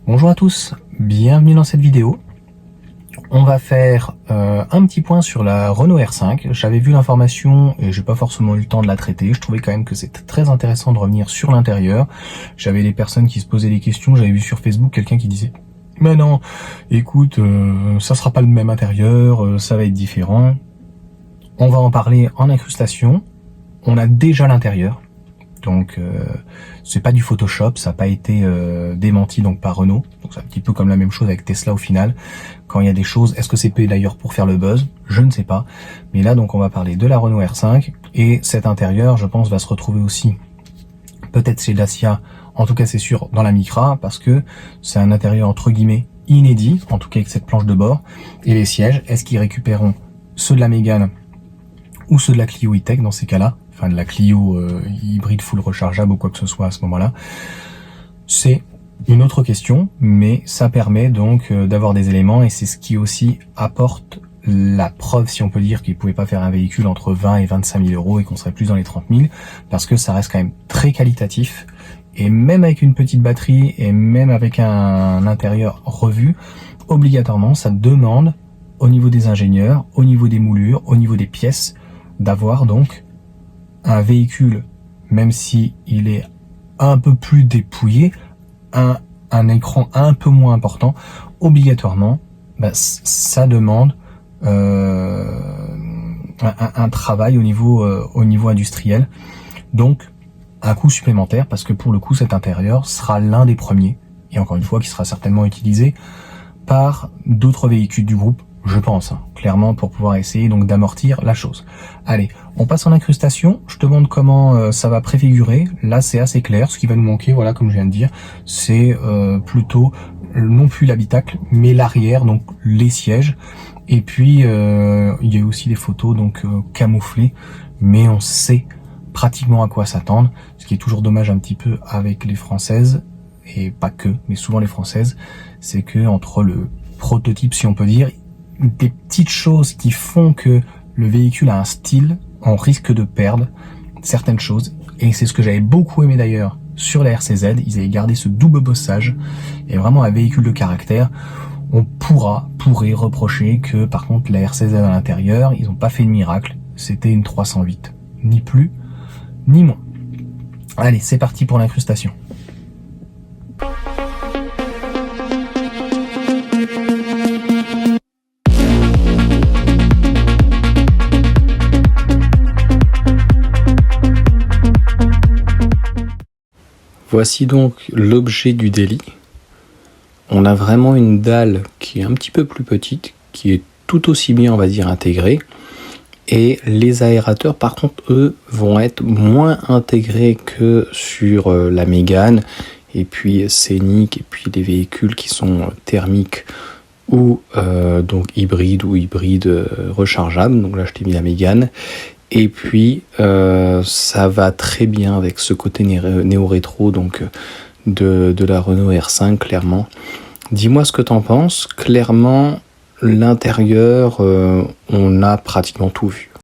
Bonjour à tous, bienvenue dans cette vidéo. On va faire un petit point sur la Renault R5. J'avais vu l'information et j'ai pas forcément eu le temps de la traiter. Je trouvais quand même que c'était très intéressant de revenir sur l'intérieur. J'avais des personnes qui se posaient des questions. J'avais vu sur Facebook quelqu'un qui disait « Mais non, écoute, ça sera pas le même intérieur, ça va être différent. » On va en parler en incrustation. On a déjà l'intérieur. Donc c'est pas du Photoshop, ça n'a pas été démenti donc par Renault. Donc c'est un petit peu comme la même chose avec Tesla au final. Quand il y a des choses, est-ce que c'est payé d'ailleurs pour faire le buzz? Je ne sais pas. Mais là donc on va parler de la Renault R5 et cet intérieur, je pense, va se retrouver aussi peut-être chez Dacia. En tout cas c'est sûr dans la Micra parce que c'est un intérieur entre guillemets inédit, en tout cas avec cette planche de bord. Et les sièges, est-ce qu'ils récupéreront ceux de la Mégane ou ceux de la Clio E-Tech dans ces cas-là? Enfin de la Clio hybride full rechargeable ou quoi que ce soit à ce moment-là. C'est une autre question, mais ça permet donc d'avoir des éléments et c'est ce qui aussi apporte la preuve, si on peut dire, qu'ils ne pouvaient pas faire un véhicule entre 20 et 25 000 euros et qu'on serait plus dans les 30 000, parce que ça reste quand même très qualitatif et même avec une petite batterie et même avec un intérieur revu, obligatoirement ça demande au niveau des ingénieurs, au niveau des moulures, au niveau des pièces, d'avoir donc un véhicule, même si il est un peu plus dépouillé, un écran un peu moins important, obligatoirement, ça demande un travail au niveau industriel. Donc, un coût supplémentaire, parce que pour le coup, cet intérieur sera l'un des premiers, et encore une fois, qui sera certainement utilisé par d'autres véhicules du groupe, je pense, clairement, pour pouvoir essayer donc d'amortir la chose. Allez, on passe en incrustation. Je te montre comment ça va préfigurer. Là, c'est assez clair. Ce qui va nous manquer, voilà, comme je viens de dire, c'est plutôt non plus l'habitacle, mais l'arrière, donc les sièges. Et puis, il y a aussi des photos donc camouflées, mais on sait pratiquement à quoi s'attendre. Ce qui est toujours dommage un petit peu avec les françaises, et pas que, mais souvent les françaises, c'est que entre le prototype, si on peut dire, des petites choses qui font que le véhicule a un style, on risque de perdre certaines choses. Et c'est ce que j'avais beaucoup aimé d'ailleurs sur la RCZ. Ils avaient gardé ce double bossage et vraiment un véhicule de caractère. On pourrait reprocher que par contre la RCZ à l'intérieur, ils n'ont pas fait de miracle. C'était une 308. Ni plus, ni moins. Allez, c'est parti pour l'incrustation. Voici donc l'objet du délit. On a vraiment une dalle qui est un petit peu plus petite, qui est tout aussi bien, on va dire, intégrée. Et les aérateurs, par contre, eux, vont être moins intégrés que sur la Mégane, et puis Scénic, et puis les véhicules qui sont thermiques ou donc hybrides ou hybrides rechargeables. Donc là, je t'ai mis la Mégane. Et puis ça va très bien avec ce côté néo-rétro donc de la Renault R5, clairement. Dis-moi ce que t'en penses. Clairement, l'intérieur, on a pratiquement tout vu.